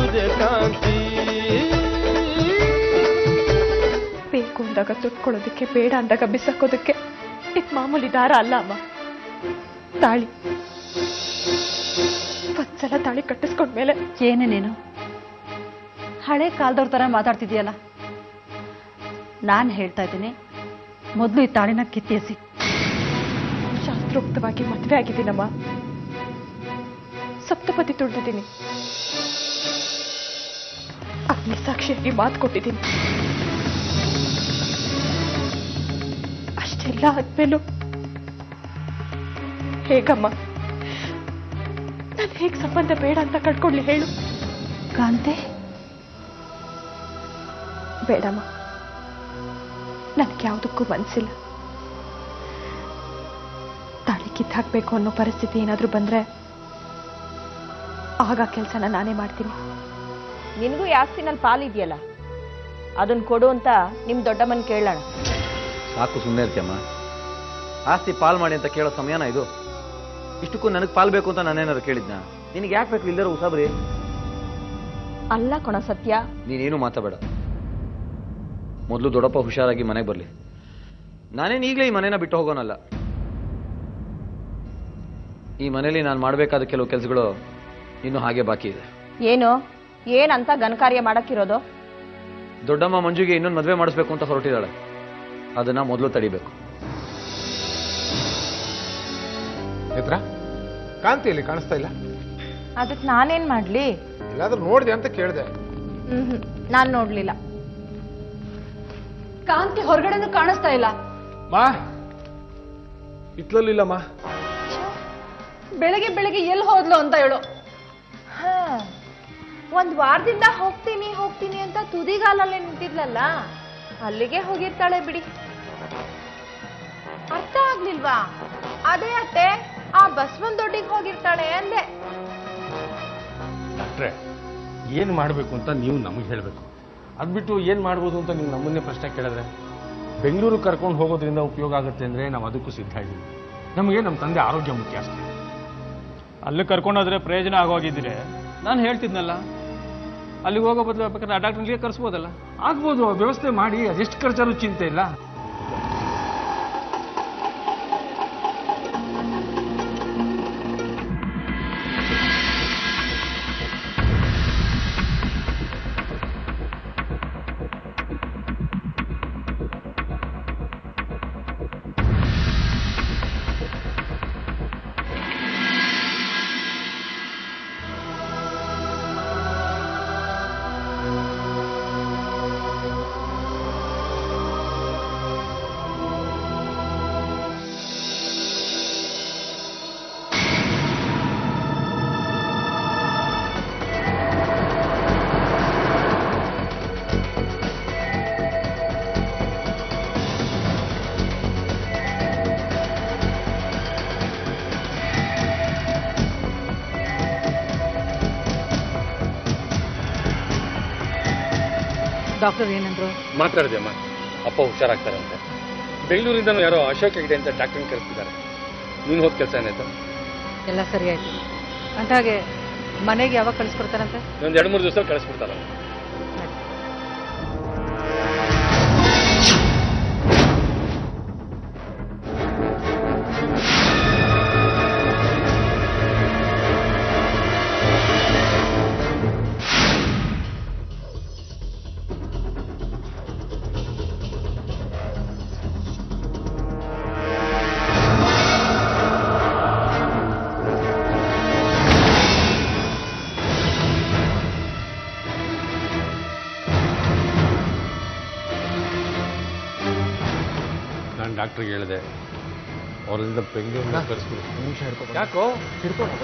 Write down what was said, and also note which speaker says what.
Speaker 1: ಸೂರ್ಯಕಾಂತಿ.
Speaker 2: ಬೇಕು ಅಂದಾಗ ಸುಟ್ಕೊಳ್ಳೋದಕ್ಕೆ, ಬೇಡ ಅಂದಾಗ ಬಿಸಾಕೋದಕ್ಕೆ ಇದು ಮಾಮೂಲಿ ದಾರ ಅಲ್ಲ ಅಮ್ಮ. ತಾಳಿ. ಒಂದ್ಸಲ ತಾಳಿ ಕಟ್ಟಿಸ್ಕೊಂಡ್ಮೇಲೆ.
Speaker 3: ಏನೇ ನೀನು ಹಳೆ ಕಾಲದವ್ರ ತರ ಮಾತಾಡ್ತಿದ್ಯಲ್ಲ. ನಾನು ಹೇಳ್ತಾ ಇದ್ದೀನಿ, ಮೊದಲು ಈ ತಾಳಿನ ಕಿತ್ತೆಸಿ.
Speaker 2: ಶಾಸ್ತ್ರೋಕ್ತವಾಗಿ ಮದುವೆ ಆಗಿದ್ದೀನಮ್ಮ. ಸಪ್ತಪದಿ ತುಳಿದಿದ್ದೀನಿ. ಅಗ್ನಿ ಸಾಕ್ಷಿಯಾಗಿ ಮಾತು ಕೊಟ್ಟಿದ್ದೀನಿ. ಅಷ್ಟೆಲ್ಲ ಆದ್ಮೇಲೂ ಹೇಗಮ್ಮ ನಾನು ಹೇಗೆ ಸಂಬಂಧ ಬೇಡ ಅಂತ ಕಟ್ಕೊಳ್ಳಿ ಹೇಳು.
Speaker 3: ಕಾಂತೆ,
Speaker 2: ಬೇಡಮ್ಮ, ನನಗೆ ಯಾವುದಕ್ಕೂ ಮನಸ್ಸಿಲ್ಲ. ತಾಳಿ ಕಿತ್ತಾಕ್ಬೇಕು ಅನ್ನೋ ಪರಿಸ್ಥಿತಿ ಏನಾದರೂ ಬಂದ್ರೆ ಆಗ ಕೆಲಸನ ನಾನೇ ಮಾಡ್ತೀನಿ.
Speaker 4: ನಿನಗೂ ಈ ಆಸ್ತಿನಲ್ಲಿ ಪಾಲಿದೆಯಲ್ಲ, ಅದನ್ನ ಕೊಡು ಅಂತ ನಿಮ್ ದೊಡ್ಡಮ್ಮನ ಕೇಳೋಣ.
Speaker 5: ಸಾಕು, ಸುಮ್ಮನೆ ಇರ್ತೀಯಮ್ಮ. ಆಸ್ತಿ ಪಾಲ್ ಮಾಡಿ ಅಂತ ಕೇಳೋ ಸಮಯನ ಇದು? ಇಷ್ಟಕ್ಕೂ ನನಗೆ ಪಾಲ್ ಬೇಕು ಅಂತ ನಾನೇನಾದ್ರು ಕೇಳಿದ್ನ? ನಿನಗೆ ಯಾಕೆ ಬೇಕು ಇಲ್ಲರೂ ಉಸಾಬ್ರಿ?
Speaker 4: ಅಲ್ಲ ಕೊಣ ಸತ್ಯ,
Speaker 5: ನೀನೇನು ಮಾತಾಬೇಡ. ಮೊದಲು ದೊಡ್ಡಪ್ಪ ಹುಷಾರಾಗಿ ಮನೆಗೆ ಬರಲಿ. ನಾನೇನು ಈಗಲೇ ಈ ಮನೇನ ಬಿಟ್ಟು ಹೋಗೋನಲ್ಲ. ಈ ಮನೇಲಿ ನಾನು ಮಾಡಬೇಕಾದ ಕೆಲವು ಕೆಲಸಗಳು ಇನ್ನೂ ಹಾಗೆ ಬಾಕಿ ಇದೆ.
Speaker 4: ಏನು ಏನಂತ ಘನಕಾರ್ಯ ಮಾಡಕ್ಕಿರೋದು?
Speaker 5: ದೊಡ್ಡಮ್ಮ ಮಂಜುಗೆ ಇನ್ನೊಂದು ಮದುವೆ ಮಾಡಿಸ್ಬೇಕು ಅಂತ ಹೊರಟಿದ್ದಾಳೆ. ಅದನ್ನ ಮೊದಲು ತಡಿಬೇಕು.
Speaker 6: ಕಾಂತಿಯಲ್ಲಿ ಕಾಣಿಸ್ತಾ ಇಲ್ಲ.
Speaker 4: ಅದಕ್ಕೆ ನಾನೇನ್ ಮಾಡ್ಲಿ?
Speaker 6: ಎಲ್ಲಾದ್ರೂ ನೋಡಿದೆ ಅಂತ ಕೇಳಿದೆ.
Speaker 4: ನಾನ್ ನೋಡ್ಲಿಲ್ಲ.
Speaker 3: ಕಾಂತಿ ಹೊರಗಡೆನೂ ಕಾಣಿಸ್ತಾ ಇಲ್ಲ.
Speaker 6: ಮಾ ಇತ್ಲಲ್ಲಿಲ್ಲಮ್ಮ.
Speaker 3: ಬೆಳಗ್ಗೆ ಬೆಳಗ್ಗೆ ಎಲ್ಲಿ ಹೋದ್ಲು ಅಂತ ಹೇಳು.
Speaker 4: ಒಂದ್ ವಾರದಿಂದ ಹೋಗ್ತೀನಿ ಹೋಗ್ತೀನಿ ಅಂತ ತುದಿಗಾಲಲ್ಲೇ ನಿಂತಿದ್ಲಲ್ಲ, ಅಲ್ಲಿಗೆ ಹೋಗಿರ್ತಾಳೆ ಬಿಡಿ. ಅರ್ಥ ಆಗ್ಲಿಲ್ವಾ? ಅದೇ ಅತ್ತೆ, ಆ ಬಸವನ್ ದೊಡ್ಡಿಗೆ ಹೋಗಿರ್ತಾಳೆ ಅಂದೆ.
Speaker 6: ಡಾಕ್ಟ್ರೆ, ಏನ್ ಮಾಡ್ಬೇಕು ಅಂತ ನೀವು ನಮಗೆ ಹೇಳ್ಬೇಕು. ಅದ್ಬಿಟ್ಟು ಏನ್ ಮಾಡ್ಬೋದು ಅಂತ ನೀವು ನಮ್ಮನ್ನೇ ಪ್ರಶ್ನೆ ಕೇಳಿದ್ರೆ, ಬೆಂಗಳೂರು ಕರ್ಕೊಂಡು ಹೋಗೋದ್ರಿಂದ ಉಪಯೋಗ ಆಗುತ್ತೆ ಅಂದ್ರೆ ನಾವು ಅದಕ್ಕೂ ಸಿದ್ಧ ಇದ್ದೀವಿ. ನಮಗೆ ನಮ್ಮ ತಂದೆ ಆರೋಗ್ಯ ಮುಖ್ಯ ಅಷ್ಟೇ.
Speaker 7: ಅಲ್ಲಿ ಕರ್ಕೊಂಡೋದ್ರೆ ಪ್ರಯೋಜನ ಆಗೋಗಿದ್ರೆ ನಾನು ಹೇಳ್ತಿದ್ನಲ್ಲ, ಅಲ್ಲಿಗೆ ಹೋಗೋ ಬದಲು ಬೇಕಾದ್ರೆ ಆ ಡಾಕ್ಟರ್ಗೆ ಕರೆಸ್ಬೋದಲ್ಲ.
Speaker 6: ಆಗ್ಬೋದು, ವ್ಯವಸ್ಥೆ ಮಾಡಿ, ಅದೆಷ್ಟು ಖರ್ಚಾದ್ರೂ ಚಿಂತೆ ಇಲ್ಲ.
Speaker 3: ಡಾಕ್ಟರ್ ಏನಂದ್ರು?
Speaker 6: ಮಾತಾಡಿದೆ ಅಮ್ಮ, ಅಪ್ಪ ಹುಷಾರಾಗ್ತಾರಂತೆ. ಬೆಂಗಳೂರಿಂದನೂ ಯಾರೋ ಅಶೋಕ್ ಹೆಗ್ಡೆ ಅಂತ ಡಾಕ್ಟರ್ನ ಕರೆಸ್ತಿದ್ದಾರೆ. ನೀನು ಹೋದ ಕೆಲಸ ಏನಾಯ್ತು?
Speaker 3: ಎಲ್ಲ ಸರಿ ಆಯ್ತು. ಅಂದಾಗೆ ಮನೆಗೆ ಯಾವಾಗ ಕಳಿಸ್ಕೊಡ್ತಾರಂತೆ?
Speaker 6: ಒಂದು 2-3 ದಿವಸ ಕಳಿಸ್ಬಿಡ್ತಾರ. ಡಾಕ್ಟರ್ಗೆ ಹೇಳಿದೆ, ಅವರಿಂದ ಬೆಂಗಳೂರಿನ ಕರೆಸ್ಬಿಡು.
Speaker 5: ಯಾಕೋ ಹಿಡ್ಕೊಂಡು